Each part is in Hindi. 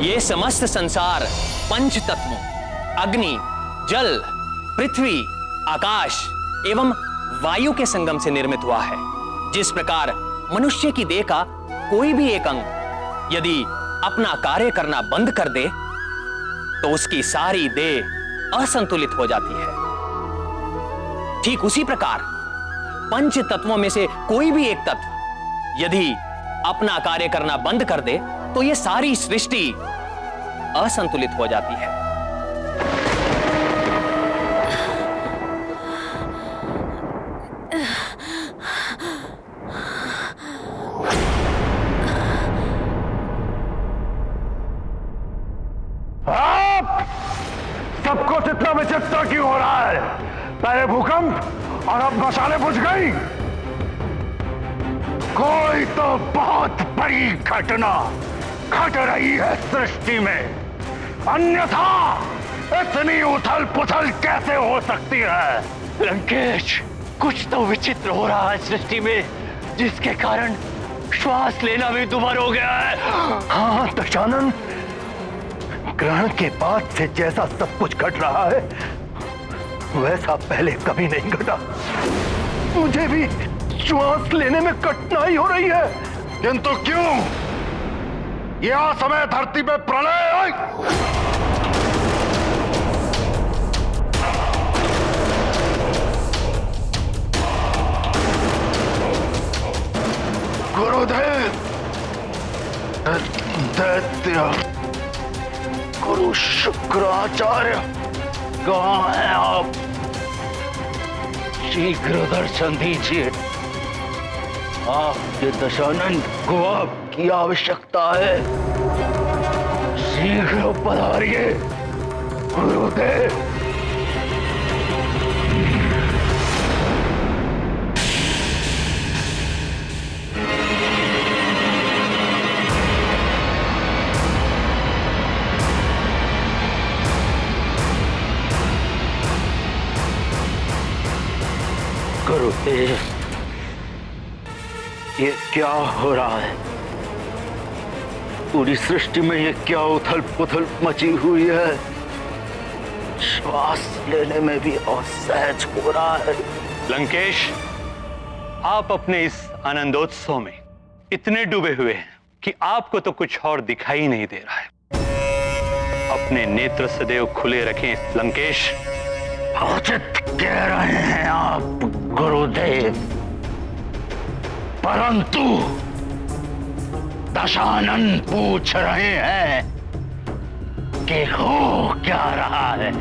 ये समस्त संसार पंच तत्वों अग्नि, जल, पृथ्वी, आकाश एवं वायु के संगम से निर्मित हुआ है। जिस प्रकार मनुष्य की देह का कोई भी एक अंग यदि अपना कार्य करना बंद कर दे तो उसकी सारी देह असंतुलित हो जाती है, ठीक उसी प्रकार पंच तत्वों में से कोई भी एक तत्व यदि अपना कार्य करना बंद कर दे तो यह सारी सृष्टि असंतुलित हो जाती है। सबको इतना विचित्र क्यों हो रहा है? पहले भूकंप और अब मसाले बुझ गई। कोई तो बहुत बड़ी घटना घट रही है सृष्टि में, अन्यथा इतनी उथल पुथल कैसे हो सकती है? लंकेश, कुछ तो विचित्र हो रहा है सृष्टि में, जिसके कारण श्वास लेना भी दुभर हो गया है। हाँ दशानन, ग्रहण के बाद से जैसा सब कुछ घट रहा है वैसा पहले कभी नहीं घटा। मुझे भी श्वास लेने में कठिनाई हो रही है। किंतु क्यों? यह समय धरती में प्रलय। गुरुदेव, दैत्य गुरु शुक्राचार्य, कहाँ हैं आप? शीघ्र दर्शन दीजिए। आपके दशानन को आपकी आवश्यकता है, शीघ्र पधारिए गुरुदेव। गुरुदेव, ये क्या हो रहा है? पूरी सृष्टि में ये क्या उथल पुथल मची हुई है? श्वास लेने में भी असहज हो रहा है। लंकेश, आप अपने इस आनंदोत्सव में इतने डूबे हुए हैं कि आपको तो कुछ और दिखाई नहीं दे रहा है। अपने नेत्र सदैव खुले रखें लंकेश। उचित कह रहे हैं आप गुरुदेव, परंतु दशानन पूछ रहे हैं कि हो क्या रहा है?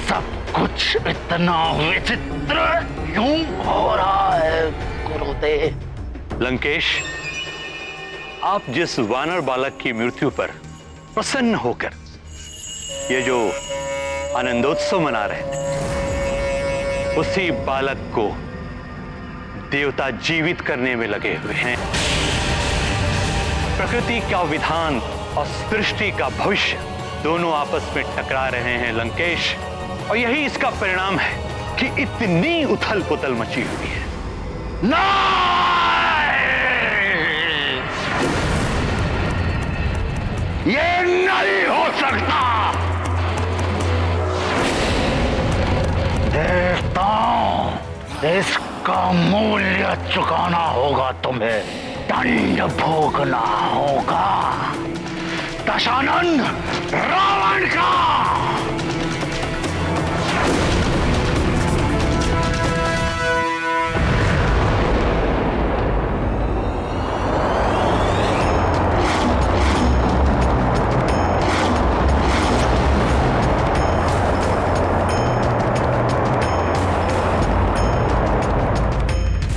सब कुछ इतना विचित्र क्यों हो रहा है गुरुदेव? लंकेश, आप जिस वानर बालक की मृत्यु पर प्रसन्न होकर ये जो आनंदोत्सव मना रहे थे, उसी बालक को देवता जीवित करने में लगे हुए हैं। प्रकृति का विधान और सृष्टि का भविष्य दोनों आपस में टकरा रहे हैं लंकेश, और यही इसका परिणाम है कि इतनी उथल पुथल मची हुई है। ये नहीं हो सकता। देवताओं, इसका मूल्य चुकाना होगा तुम्हें, दंड भोगना होगा। दशानन, रावण का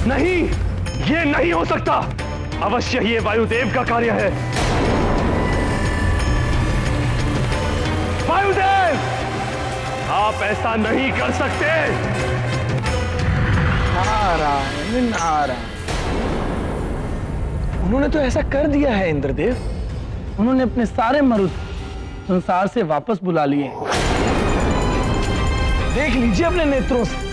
नहीं, ये नहीं हो सकता। अवश्य ये वायुदेव का कार्य है। वायुदेव, आप ऐसा नहीं कर सकते। नारायण नारायण, उन्होंने तो ऐसा कर दिया है इंद्रदेव। उन्होंने अपने सारे मरुद संसार से वापस बुला लिए। देख लीजिए अपने नेत्रों से,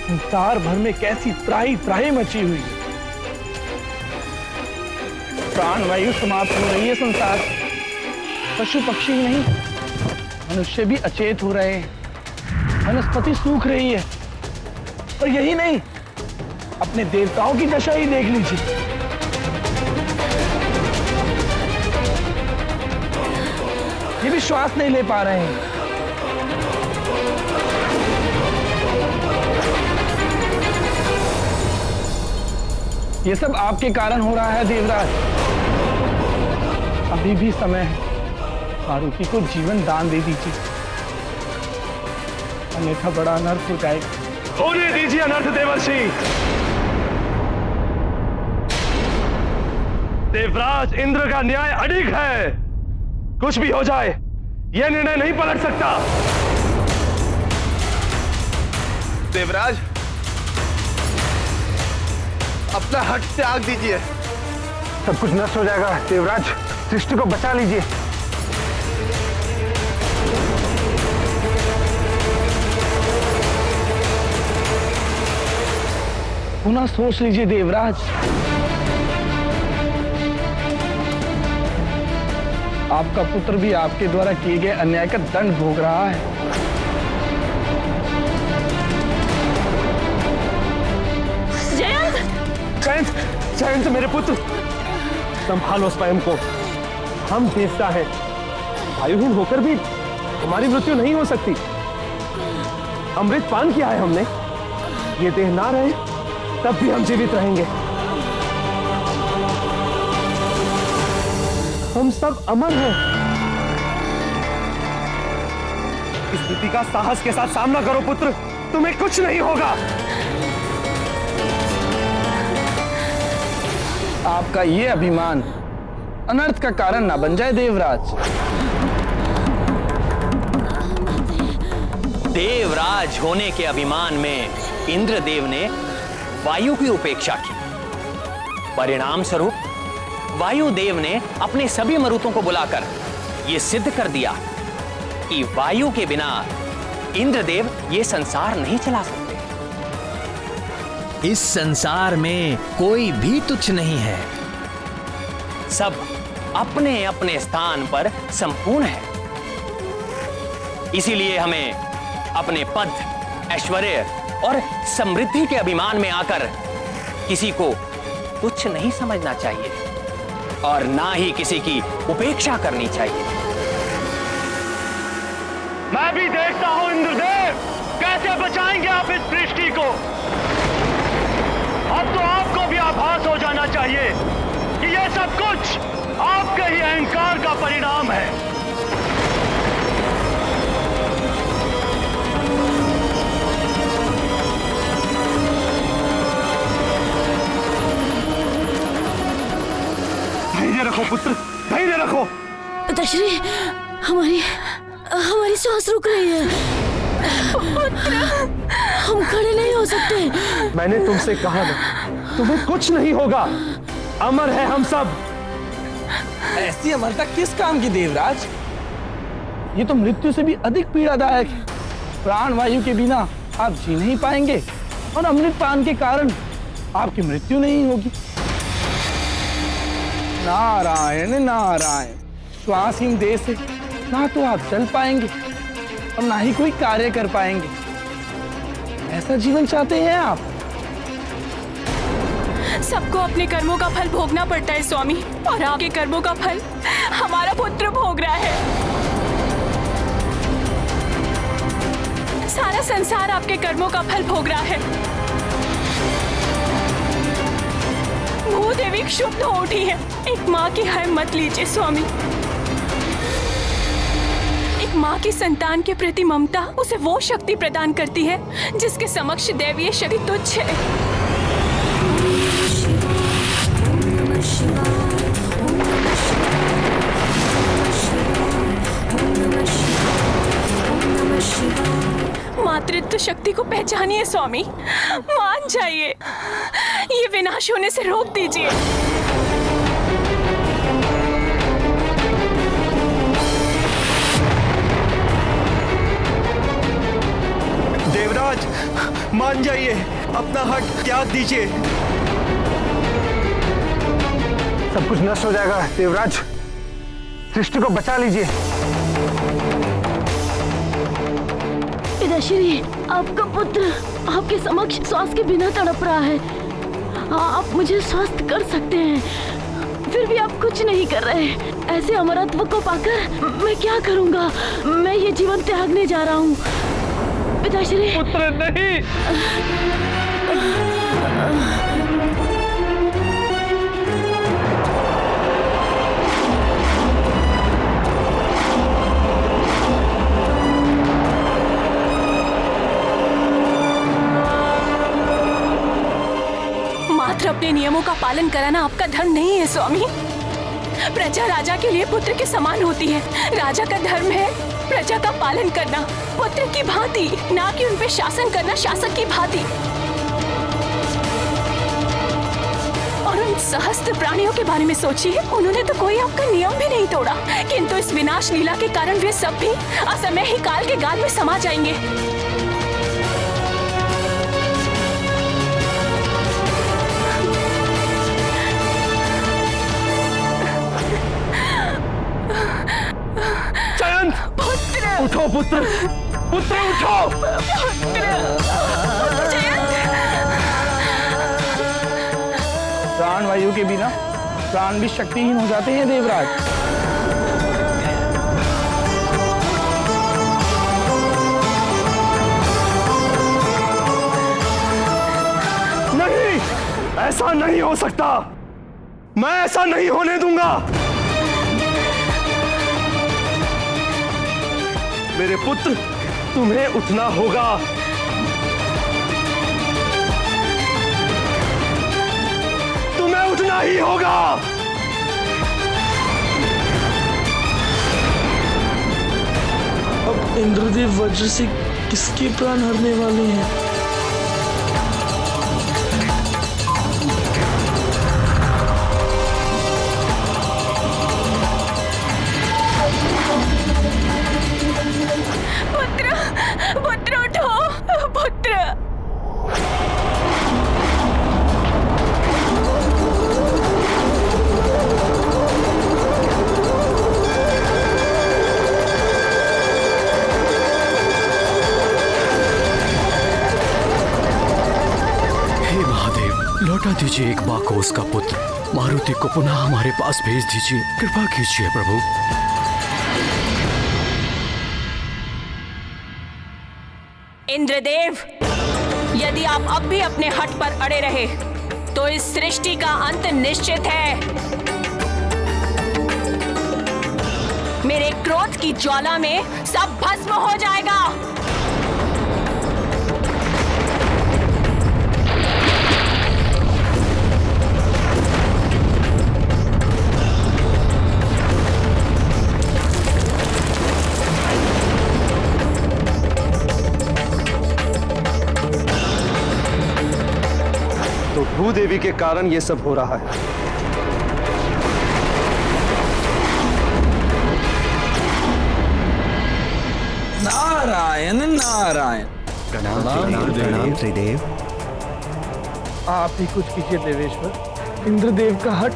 संसार भर में कैसी त्राही त्राही मची हुई है। प्राणवायु समाप्त हो रही है संसार। पशु पक्षी ही नहीं, मनुष्य भी अचेत हो रहे हैं। वनस्पति सूख रही है। और यही नहीं, अपने देवताओं की दशा ही देख लीजिए। ये भी श्वास नहीं ले पा रहे हैं। ये सब आपके कारण हो रहा है देवराज। अभी भी समय है, मारुति को जीवन दान दे दीजिए, अन्यथा बड़ा अनर्थ हो जाएगा। होने दीजिए अनर्थ देवर्षि। देवराज इंद्र का न्याय अडिग है। कुछ भी हो जाए, यह निर्णय नहीं पलट सकता। देवराज, अपना हट त्याग दीजिए। सब कुछ नष्ट हो जाएगा देवराज, सृष्टि को बचा लीजिए। पुनः सोच लीजिए देवराज। आपका पुत्र भी आपके द्वारा किए गए अन्याय का दंड भोग रहा है। जयंत, जयंत मेरे पुत्र, संभालो स्वयं को। हम देवता हैं, आयुहीन होकर भी हमारी मृत्यु नहीं हो सकती। अमृत पान किया है हमने, ये देह ना रहे तब भी हम जीवित रहेंगे। हम सब अमर हैं। इस स्थिति का साहस के साथ सामना करो पुत्र, तुम्हें कुछ नहीं होगा। आपका ये अभिमान अनर्थ का कारण ना बन जाए देवराज। देवराज होने के अभिमान में इंद्रदेव ने वायु की उपेक्षा की। परिणाम स्वरूप वायुदेव ने अपने सभी मरुतों को बुलाकर यह सिद्ध कर दिया कि वायु के बिना इंद्रदेव ये संसार नहीं चला सकते। इस संसार में कोई भी तुच्छ नहीं है, सब अपने अपने स्थान पर संपूर्ण है। इसीलिए हमें अपने पद, ऐश्वर्य और समृद्धि के अभिमान में आकर किसी को तुच्छ नहीं समझना चाहिए और ना ही किसी की उपेक्षा करनी चाहिए। मैं भी देखता हूं इंद्रदेव, कैसे बचाएंगे आप इस सृष्टि को। अब तो आपको भी आभास हो जाना चाहिए कि यह सब कुछ आपके ही अहंकार का परिणाम है। धैर्य रखो पुत्र, धैर्य रखो। पिताश्री, हमारी सांस रुक रही है। हम खड़े नहीं हो सकते। मैंने तुमसे कहा ना, तुम्हें कुछ नहीं होगा। अमर है हम सब। ऐसी अमरता किस काम की देवराज? ये तो मृत्यु से भी अधिक पीड़ादायक है। प्राणवायु के बिना आप जी नहीं पाएंगे और अमृत पान के कारण आपकी मृत्यु नहीं होगी। नारायण नारायण। श्वासहीन देह से ना तो आप चल पाएंगे और ना ही कोई कार्य कर पाएंगे। ऐसा जीवन चाहते हैं आप? सबको अपने कर्मों का फल भोगना पड़ता है स्वामी, और आपके कर्मों का फल हमारा पुत्र भोग रहा है। सारा संसार आपके कर्मों का फल भोग रहा है। भूदेवी क्षुब्ध हो उठी है। एक माँ की हाय मत लीजिए स्वामी। एक माँ की संतान के प्रति ममता उसे वो शक्ति प्रदान करती है जिसके समक्ष दैवीय शक्ति तुच्छ है। मातृत्व शक्ति को पहचानिए स्वामी, मान जाइए। ये विनाश होने से रोक दीजिए। देवराज, मान जाइए, अपना हट त्याग दीजिए। सब कुछ नष्ट हो जाएगा। देवराज, सृष्टि को बचा लीजिए। पिताश्री, आपका पुत्र आपके समक्ष श्वास के बिना तड़प रहा है। आप मुझे स्वस्थ कर सकते हैं, फिर भी आप कुछ नहीं कर रहे। ऐसे अमरत्व को पाकर मैं क्या करूंगा? मैं ये जीवन त्यागने जा रहा हूँ। पिताश्री, पुत्र नहीं। मात्र अपने नियमों का पालन कराना आपका धर्म नहीं है स्वामी। प्रजा राजा के लिए पुत्र के समान होती है। राजा का धर्म है प्रजा का पालन करना पुत्र की भांति, ना कि उन पे शासन करना शासक की भांति। और उन सहस्त्र प्राणियों के बारे में सोचिए, उन्होंने तो कोई आपका नियम भी नहीं तोड़ा, किंतु इस विनाश लीला के कारण वे सब भी असमय ही काल के गाल में समा जाएंगे। उठो पुत्र, पुत्र उठो। प्राण वायु के बिना प्राण भी शक्तिहीन हो जाते हैं देवराज। नहीं, ऐसा नहीं हो सकता। मैं ऐसा नहीं होने दूंगा। मेरे पुत्र, तुम्हें उठना होगा। तुम्हें उठना ही होगा। अब इंद्रदेव वज्र से किसके प्राण हरने वाले हैं? पुत्र उठो, पुत्र। हे महादेव, लौटा दीजिए एक बार को उसका पुत्र। मारुति को पुनः हमारे पास भेज दीजिए। कृपा कीजिए प्रभु। इंद्रदेव, यदि आप अब भी अपने हट पर अड़े रहे तो इस सृष्टि का अंत निश्चित है। मेरे क्रोध की ज्वाला में सब भस्म हो जाएगा। तो भूदेवी के कारण ये सब हो रहा है। नारायण नारायण। प्रणाम त्रिदेव। आप ही कुछ कीजिए देवेश्वर। इंद्रदेव का हट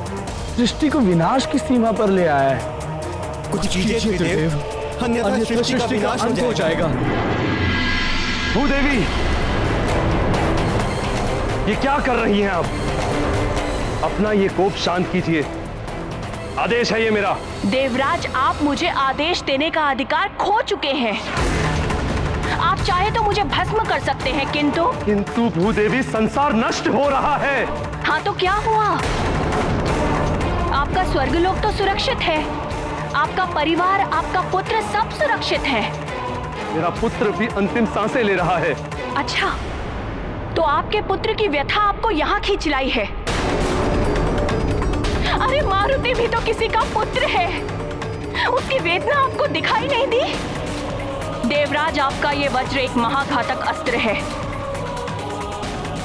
सृष्टि को विनाश की सीमा पर ले आया है। कुछ कीजिए त्रिदेव, अन्यथा सृष्टि का अंत हो जाएगा। भूदेवी, ये क्या कर रही हैं आप? अपना ये कोप शांत कीजिए। आदेश है ये मेरा। देवराज, आप मुझे आदेश देने का अधिकार खो चुके हैं। आप चाहे तो मुझे भस्म कर सकते हैं, किंतु भूदेवी, संसार नष्ट हो रहा है। हाँ तो क्या हुआ? आपका स्वर्गलोक तो सुरक्षित है, आपका परिवार, आपका पुत्र सब सुरक्षित है। मेरा पुत्र भी अंतिम सांसें ले रहा है। अच्छा, तो आपके पुत्र की व्यथा आपको यहाँ खींच लाई है। अरे मारुति भी तो किसी का पुत्र है, उसकी वेदना आपको दिखाई नहीं दी? देवराज, आपका ये वज्र एक महाघातक अस्त्र है।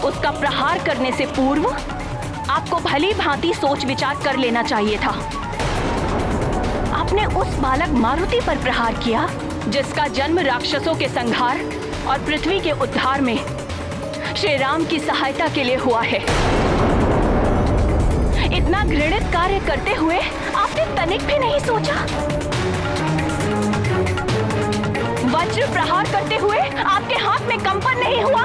उसका प्रहार करने से पूर्व आपको भली भांति सोच विचार कर लेना चाहिए था। आपने उस बालक मारुति पर प्रहार किया जिसका जन्म राक्षसों के संहार और पृथ्वी के उद्धार में श्री राम की सहायता के लिए हुआ है। इतना घृणित कार्य करते हुए आपने तनिक भी नहीं सोचा? वज्र प्रहार करते हुए आपके हाथ में कंपन नहीं हुआ?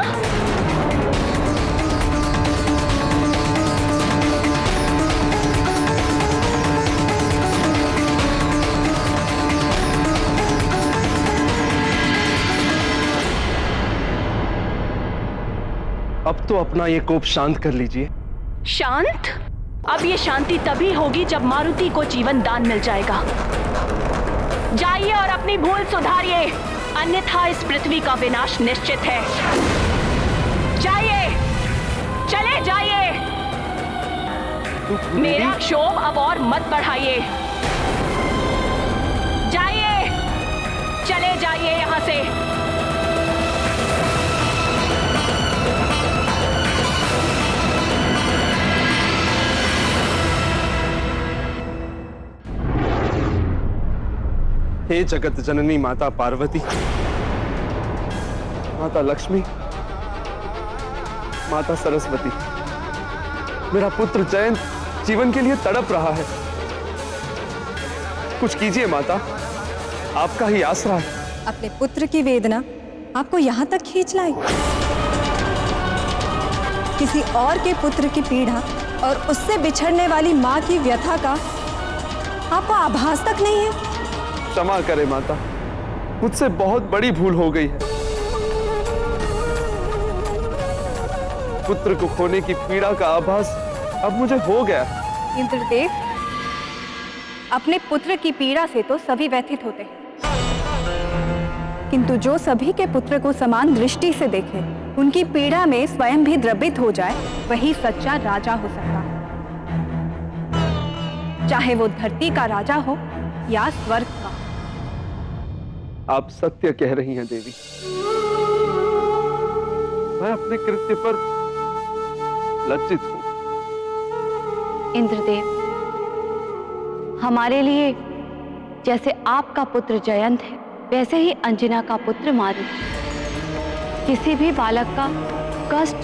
अब तो अपना ये कोप शांत कर लीजिए। शांत? अब ये शांति तभी होगी जब मारुति को जीवन दान मिल जाएगा। जाइए और अपनी भूल सुधारिए, अन्यथा इस पृथ्वी का विनाश निश्चित है। जाइए, चले जाइए। मेरा क्षोभ अब और मत बढ़ाइए। जाइए, चले जाइए यहां से। हे जगत जननी माता पार्वती, माता लक्ष्मी, माता सरस्वती, मेरा पुत्र जयंत जीवन के लिए तड़प रहा है। कुछ कीजिए माता, आपका ही आसरा है। अपने पुत्र की वेदना आपको यहाँ तक खींच लाई। किसी और के पुत्र की पीड़ा और उससे बिछड़ने वाली माँ की व्यथा का आपको आभास तक नहीं है। क्षमा करें माता, मुझसे बहुत बड़ी भूल हो गई है। पुत्र को खोने की पीड़ा का आभास अब मुझे हो गया। इंद्रदेव, अपने पुत्र की पीड़ा से तो सभी व्यथित होते हैं, किंतु जो सभी के पुत्र को समान दृष्टि से देखे, उनकी पीड़ा में स्वयं भी द्रवित हो जाए, वही सच्चा राजा हो सकता है। चाहे वो धरती का राजा हो या स्वर्ग का। आप सत्य कह रही हैं देवी। मैं अपने कृत्य पर लज्जित हूं। इंद्रदेव, हमारे लिए जैसे आपका पुत्र जयंत है, वैसे ही अंजना का पुत्र मारुति। किसी भी बालक का कष्ट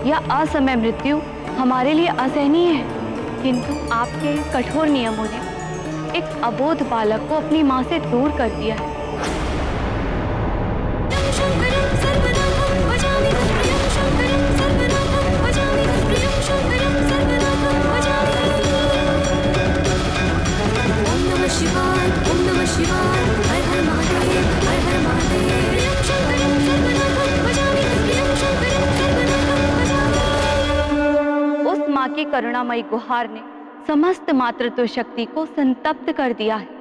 या असमय मृत्यु हमारे लिए असहनीय है, किंतु आपके कठोर नियमों ने एक अबोध बालक को अपनी मां से दूर कर दिया है। उस मां की करुणामयी गुहार ने समस्त मातृत्व शक्ति को संतप्त कर दिया है।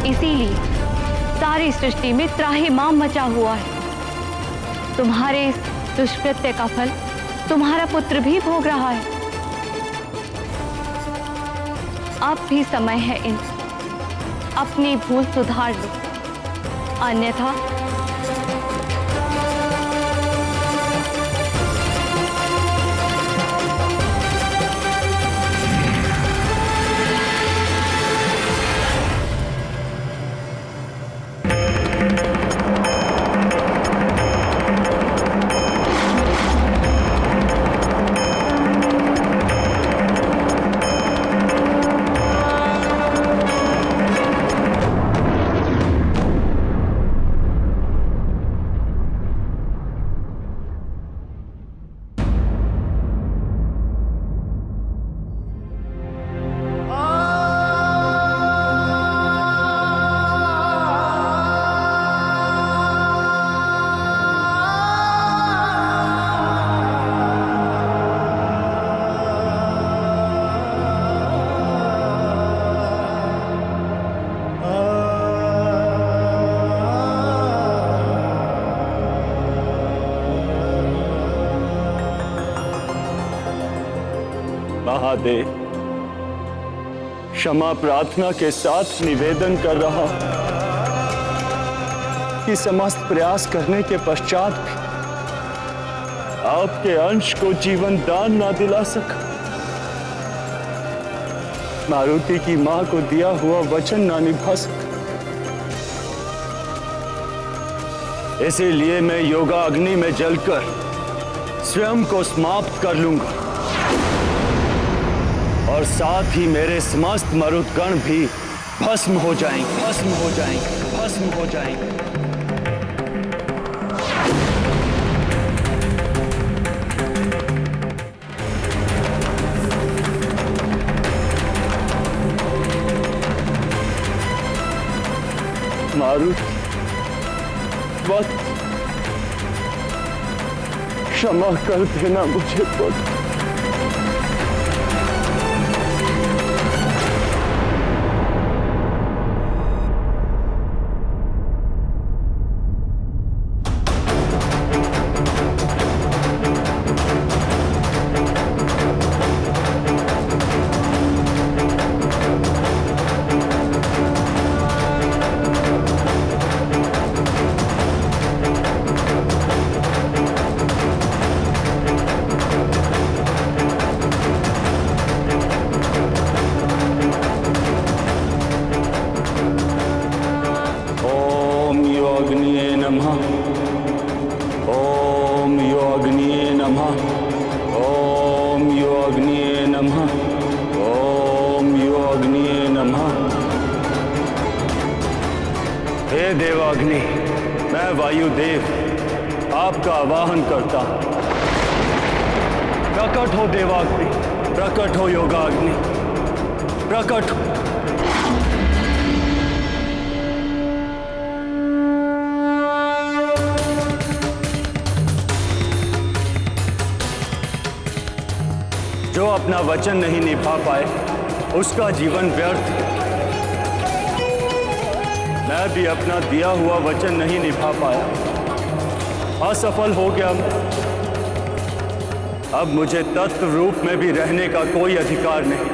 इसीलिए सारी सृष्टि में त्राहिमाम मचा हुआ है। तुम्हारे इस दुष्कृत्य का फल तुम्हारा पुत्र भी भोग रहा है। अब भी समय है इंद्र, अपनी भूल सुधार लो, अन्यथा महादेव, क्षमा प्रार्थना के साथ निवेदन कर रहा हूं कि समस्त प्रयास करने के पश्चात भी आपके अंश को जीवन दान ना दिला सका, मारुति की मां को दिया हुआ वचन ना निभा सका, इसीलिए मैं योगा अग्नि में जलकर स्वयं को समाप्त कर लूंगा और साथ ही मेरे समस्त मरुदगण भी भस्म हो जाएंगे, भस्म हो जाएंगे, भस्म हो जाएंगे। मारुत, वक्त क्षमा कर देना मुझे पुत्र। हे देवाग्नि, मैं वायुदेव आपका आवाहन करता हूं। प्रकट हो देवाग्नि, प्रकट हो योगाग्नि, प्रकट हो। जो अपना वचन नहीं निभा पाए उसका जीवन व्यर्थ है। मैं भी अपना दिया हुआ वचन नहीं निभा पाया, असफल हो गया। अब मुझे तत्व रूप में भी रहने का कोई अधिकार नहीं।